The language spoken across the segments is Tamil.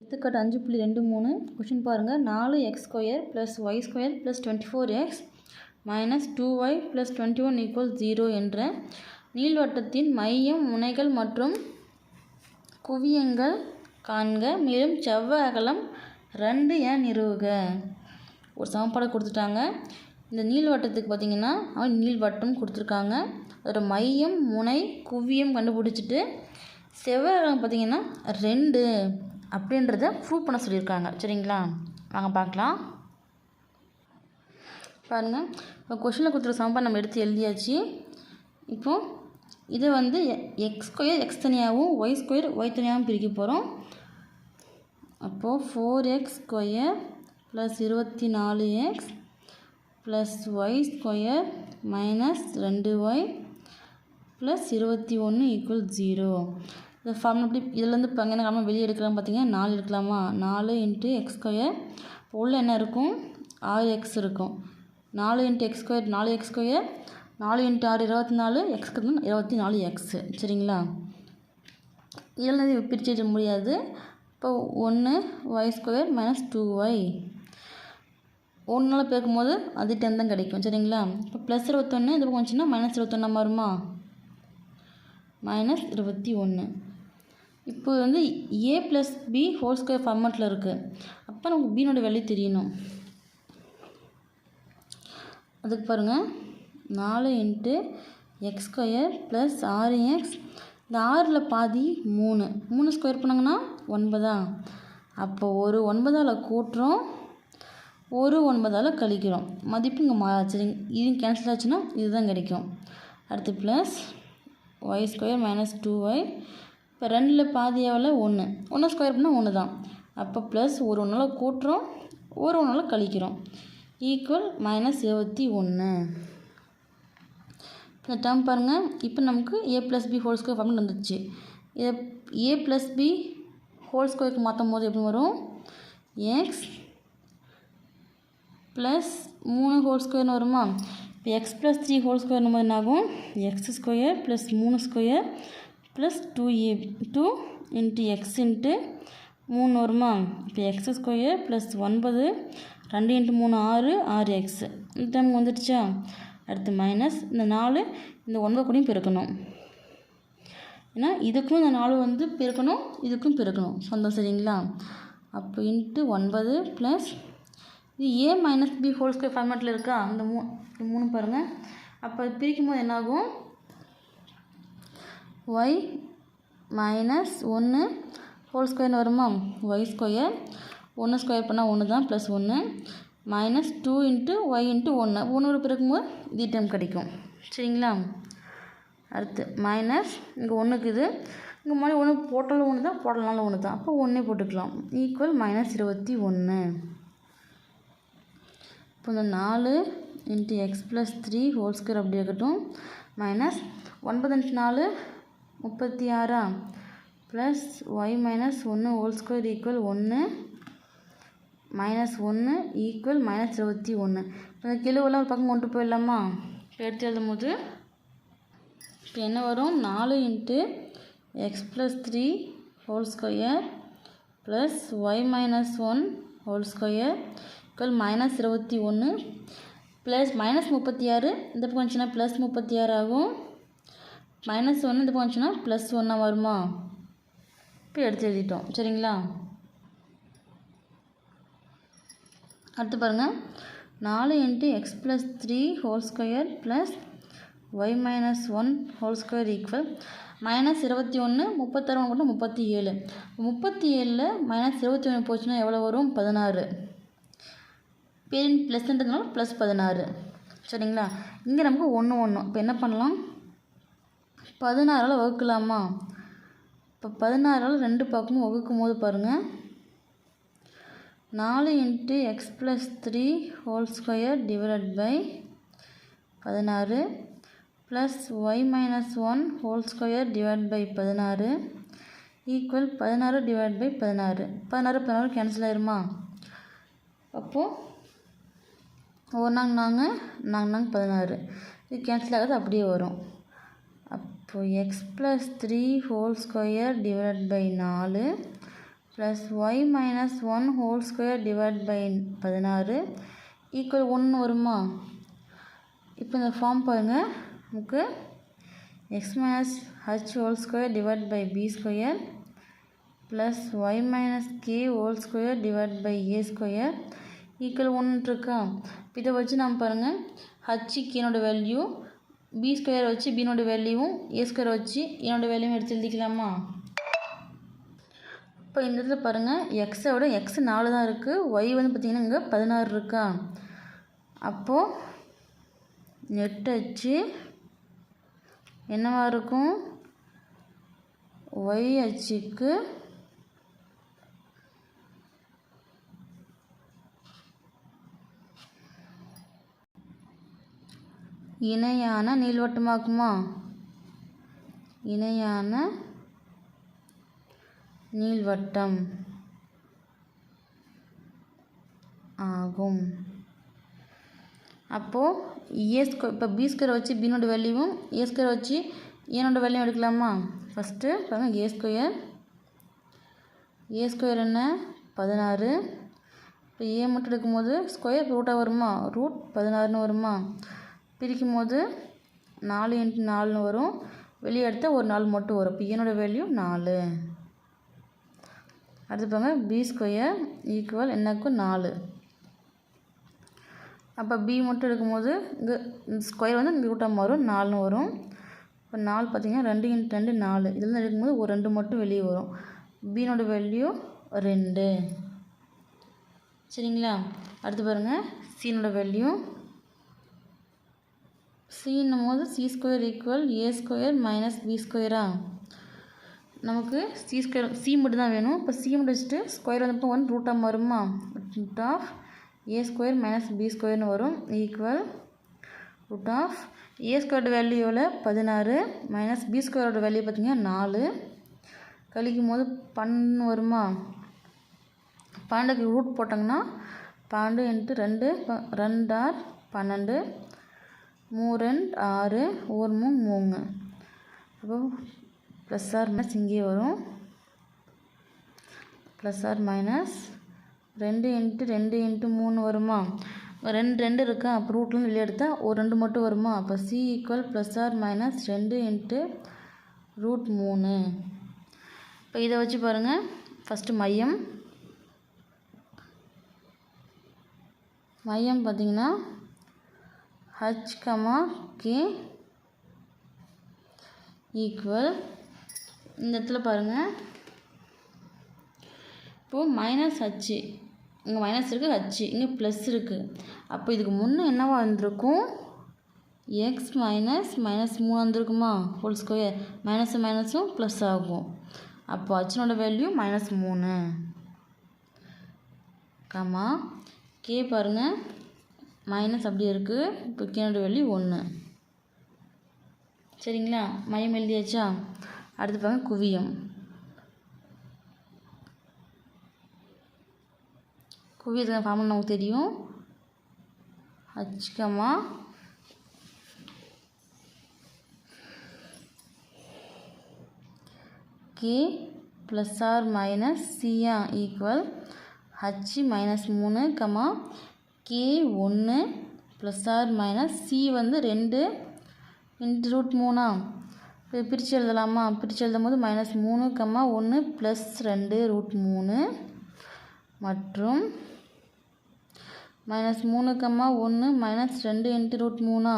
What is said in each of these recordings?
எடுத்துக்காட்டு 5.23 கொஷின் பாருங்கள். 4x² + y² + 24x - 2y + 21 = 0 என்ற நீள்வட்டத்தின் மையம், முனைகள் மற்றும் குவியங்கள் காண்க. மேலும் செவ்வக அகலம் 2 என நிறுவுக. ஒரு சமன்பாடு கொடுத்துட்டாங்க. இந்த நீள்வட்டத்துக்கு பார்த்திங்கன்னா நீள்வட்டம் கொடுத்துருக்காங்க. அதோட மையம், முனை, குவியம் கண்டுபிடிச்சிட்டு செவ்வக அகலம் பார்த்திங்கன்னா 2 அப்படின்றத ப்ரூவ் பண்ண சொல்லியிருக்காங்க. சரிங்களா, வாங்க பார்க்கலாம். பாருங்கள், இப்போ கொஷினில் கொடுத்துருக்க சமன்பாடு நம்ம எடுத்து எழுதியாச்சு. இப்போது இதை வந்து x² x தனியாகவும் y² y தனியாகவும் பிரிக்க போகிறோம். அப்போது 4x² + 24x + y² - 2y + 21 = 0. இந்த ஃபார்முலா எப்படி இதுலேருந்து இப்போ என்ன காரணம் வெளியே எடுக்கலாம் பார்த்தீங்கன்னா 4 எடுக்கலாமா? 4 × x². உள்ள என்ன இருக்கும்? 6x இருக்கும். 4 × x², 4x². 4 × 6 24, x 24x. சரிங்களா, இதெல்லாம் பிரித்து எழுத முடியாது. இப்போ 1 y² - 2y 1 பெருக்கும்போது அது 10 தான் கிடைக்கும். சரிங்களா, இப்போ +21 இது பக்கம் வந்துச்சுன்னா -21 மாறுமா? -21. இப்போ வந்து a + b ஹோல் ஸ்கொயர் ஃபார்மேட்டில் இருக்குது. அப்போ நமக்கு b-னோட வேல்யூ தெரியணும். அதுக்கு பாருங்கள், 4 × x² + 6x. இந்த 6ல் பாதி 3 ஸ்கொயர் பண்ணாங்கன்னா 9. அப்போ ஒரு 9ஆல் கூட்டுறோம், ஒரு 9ஆல் கழிக்கிறோம். மதிப்பு இங்கே மாறாச்சு. இது கேன்சல் ஆச்சுன்னா இதுதான் கிடைக்கும். அடுத்து ப்ளஸ் y² - 2y. இப்போ 2ல் பாதி எவ்வளோ? 1 ஸ்கொயர் பண்ணால் 1 தான். அப்போ ப்ளஸ் ஒரு 1ஆல் கூட்டுறோம், ஒரு 1ஆல் கழிக்கிறோம். ஈக்குவல் -21. இந்த டேர்ம் பாருங்கள். இப்போ நமக்கு a + b whole square formula வந்துடுச்சு. இதை a + b ஹோல் ஸ்கொயருக்கு மாற்றும் போது எப்படி வரும்? x + 3 ஹோல் ஸ்கொயர்னு வருமா? இப்போ x + 3 ஹோல் ஸ்கொயர்னு போது என்னாகும்? x² + 3² + 2 × x × 3 வருமா? இப்போ x² + 9, 2 × 3 6, 6x. இந்த டைம் வந்துடுச்சா? அடுத்து மைனஸ் இந்த 4 இந்த 9 கூடயும் பெருக்கணும். ஏன்னா இதுக்கும் இந்த 4 வந்து பெருக்கணும், இதுக்கும் பெருக்கணும் சொந்தம். சரிங்களா, அப்போ × 9 ப்ளஸ் இது a - b ஹோல் ஸ்கொயர் ஃபார்மேட்டில் இருக்கா? அந்த 3 பாருங்கள். அப்போ அது பிரிக்கும் போது என்னாகும்? y - 1 ஹோல் ஸ்கொயர்னு வருமா? y². 1 ஸ்கொயர் பண்ணால் 1 தான், +1 -2 × y × 1. 1 பிறக்கும்போது இது டைம் கிடைக்கும். சரிங்களா, அடுத்து மைனஸ் இங்கே 1க்கு இது இங்கே முன்னாடி 1 போட்டாலும் 1 தான், போடலனாலும் 1 தான். அப்போ 1 போட்டுக்கலாம். ஈக்குவல் -21. இப்போ இந்த 4 × x + 3 ஹோல் ஸ்கொயர் அப்படி இருக்கட்டும். Minus 9 × 4 36 plus y - 1 whole square equal 1 -1 equal -21. இப்போ இந்த கெழுவெல்லாம் ஒரு பக்கம் கொண்டு போயிடலாமா? இப்போ எடுத்து எழுதும் போது இப்போ என்ன வரும்? 4 × x + 3 whole square plus y - 1 whole square equal -21 plus -36 இந்த பக்கம் வந்துச்சுன்னா +36 ஆகும். -1 இந்த பக்கம் வந்துச்சுன்னா +1 வருமா? இப்போ எடுத்து எழுதிட்டோம். சரிங்களா, அடுத்து பாருங்கள். 4 × x + 3 whole square plus y - 1 whole square equal -21 36 போட்டால் 37. 37ல் -21 போச்சுன்னா எவ்வளோ வரும்? 16. பேரின் ப்ளஸ்ன்றதுனால +16. சரிங்களா, இங்கே நமக்கு 1 இப்போ என்ன பண்ணலாம்? 16ஆல் வகுக்கலாமா? இப்போ 16ஆல் 2 பக்கமும் வகுக்கும் போது பாருங்கள், 4 × x + 3 whole square / 16 plus y - 1 whole square / 16 equal 16 / 16. 16 cancel ஆயிருமா? அப்போது ஒரு நாங்க 16 இது கேன்சல் ஆகாது, அப்படியே வரும். அப்போது x + 3 whole square / 4 plus y minus 1 whole square divide by 16 equal 1 வருமா? இப்போ இந்த ஃபார்ம் பாருங்கள், நமக்கு x minus h whole square divide by b square plus y minus k whole square divide by a square equal 1 இருக்கா? இதை வச்சு நம்ம பாருங்கள், ஹச் கேனோட வேல்யூ, பி ஸ்கொயர் வச்சு பினோட வேல்யூவும், ஏ ஸ்கொயர் வச்சு என்னோட வேல்யூவும் எடுத்து எழுதிக்கலாமா? இப்போ இந்த இடத்துல பாருங்கள், எக்ஸோட எக்ஸ் 4 தான் இருக்குது, ஒய் வந்து பார்த்திங்கன்னா இங்கே 16 இருக்கா? அப்போது நெட் அச்சு என்னவா இருக்கும்? ஒய் அச்சுக்கு இணையான நீள்வட்டமாக்குமா? இணையான நீள்வட்டம் ஆகும். அப்போது ஏ ஸ்கொயர், இப்போ பி ஸ்கொயர் வச்சு பினோட வேல்யூவும், ஏ ஸ்கொயர் வச்சு ஏனோட வேல்யூவும் எடுக்கலாமா? ஃபஸ்ட்டு பாருங்கள், ஏ ஸ்கொயர் என்ன 16, இப்போ ஏ மட்டும் எடுக்கும்போது ஸ்கொயர் ரூட்டாக வருமா? ரூட் 16ன்னு வருமா? பிரிக்கும் போது 4 × 4ன்னு வரும், வெளியே எடுத்தால் ஒரு 4 மட்டும் வரும். இப்போ ஏனோட வேல்யூ 4. அடுத்து பாருங்கள், பி ஸ்கொயர் ஈக்குவல் என்னக்கும் 4. அப்போ பி மட்டும் எடுக்கும்போது இங்கே ஸ்கொயர் வந்து இங்கே ரூட்டாக மாறும், 4ன்னு வரும். இப்போ 4 பார்த்திங்கன்னா 2 × 2 4, இதில் எடுக்கும்போது ஒரு 2 மட்டும் வெளியே வரும். பினோட வேல்யூ 2. சரிங்களா? அடுத்து பாருங்கள், சீனோட வேல்யூ, சின்னும் போது C square equal a square minus B ஸ்கொயரா? நமக்கு சி ஸ்கொயர், சி மட்டும் தான் வேணும். இப்போ சி மட்டும் வச்சுட்டு ஸ்கொயர் வந்தப்போ 1 ரூட்டாக மாறுமா? Root of a square minus b ஸ்கொயர்னு வரும், ஈக்குவல் ரூட் ஆஃப் ஏ ஸ்கொயரோட வேல்யூ எவ்வளோ? 16 மைனஸ் பி ஸ்கொயரோட வேல்யூ பார்த்திங்கன்னா 4, கழிக்கும் போது 12 வருமா? 12க்கு ரூட் போட்டாங்கன்னா 12 × 2 2 ஆர் 12, 3 2 6, 1 3 3. அப்போ ப்ளஸ் ஆர் மைனஸ் இங்கே வரும், ப்ளஸ் ஆர் மைனஸ் 2 × 2 × 3 வருமா? 2 2 இருக்கா? அப்போ ரூட்லேருந்து வெளியே எடுத்தால் ஒரு 2 மட்டும் வருமா? அப்போ c equal plus R minus 2 × √3. இப்போ இதை வச்சு பாருங்கள், ஃபஸ்ட்டு மையம் பார்த்திங்கன்னா ஹச் கே ஈக்குவல், இந்த இடத்துல பாருங்கள், இப்போது மைனஸ் ஹச்சு, இங்கே மைனஸ் இருக்குது, ஹச்சு இங்கே ப்ளஸ் இருக்குது. அப்போ இதுக்கு முன்னே என்னவா வந்திருக்கும்? எக்ஸ் மைனஸ் -3 வந்திருக்குமா? ஹோல் ஸ்கொயர், மைனஸும் ப்ளஸ் ஆகும். அப்போ ஹச்சினோட வேல்யூ -3, கமா கே பாருங்கள் மைனஸ் அப்படியே இருக்குது. இப்போ கேனோட வேல்யூ 1. சரிங்களா? மையம் எழுதியாச்சா? அடுத்து பாருங்கள், குவியம். குவியத்துக்கு ஃபார்முலா நமக்கு தெரியும், h k plus R minus சியா equal h -3 k 1 plus R minus c வந்து 2 × √3. இப்போ பிரித்து எழுதலாமா? பிரித்து எழுதும் போது -3 1 ப்ளஸ் 2 √3 மற்றும் -3 1 -2 × √3.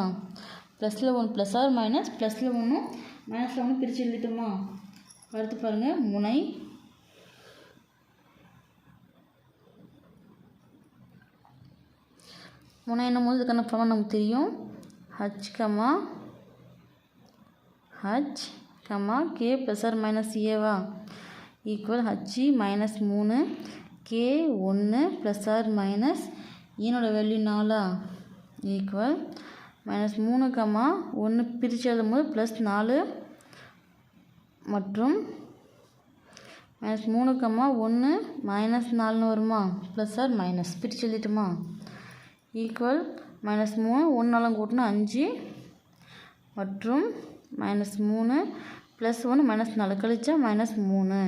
ப்ளஸில் 1 ப்ளஸ் ஆர் மைனஸ், ப்ளஸில் 1 மைனஸில் 1 பிரித்து எழுதிட்டோமா? அடுத்து பாருங்கள், முனை என்னும் போது இதுக்கான ஃபார்முலா நமக்கு தெரியும், h k plus R minus ஏவா equal h -3 k 1 plus R minus ஈனோட வேல்யூ 4 ஈக்குவல் -3 1 பிரித்து எழுதும் போது ப்ளஸ் 4 மற்றும் -3 1 -4ன்னு வருமா? ப்ளஸ் ஆர் மைனஸ் பிரித்து எழுதிட்டுமா? ஈக்குவல் -3 1 கூட்டினா 5 மற்றும் -3 +1 -4 கழிச்சா -3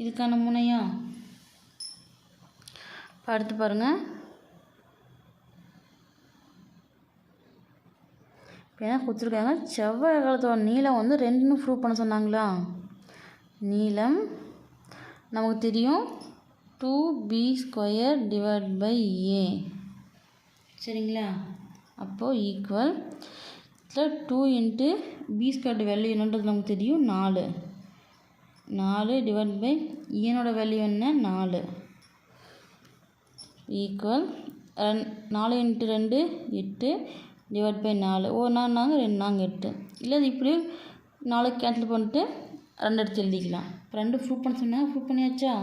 இதுக்கான முனையா. இப்போ அடுத்து பாருங்கள், இப்போ என்ன கொடுத்துருக்காங்க, செவ்வாய் காலத்தோட நீளம் வந்து 2ன்னு ப்ரூவ் பண்ண சொன்னாங்களா. நீளம் நமக்கு தெரியும் 2b² / a. சரிங்களா. அப்போது ஈக்குவல் இதில் 2 × b² வேல்யூ என்னன்றது நமக்கு தெரியும் 4. 4 / ஏனோட வேல்யூ என்ன 4. ஈக்குவல் 4 × 2 8 / 4. ஒரு நாங்கள் 2 நாங்கள் 8. இல்லை அது இப்படி 4 கேன்சல் பண்ணிட்டு 2 எடுத்து எழுதிக்கலாம். இப்போ 2 ப்ரூவ் பண்ண சொன்னாங்க, ப்ரூவ் பண்ணியாச்சா.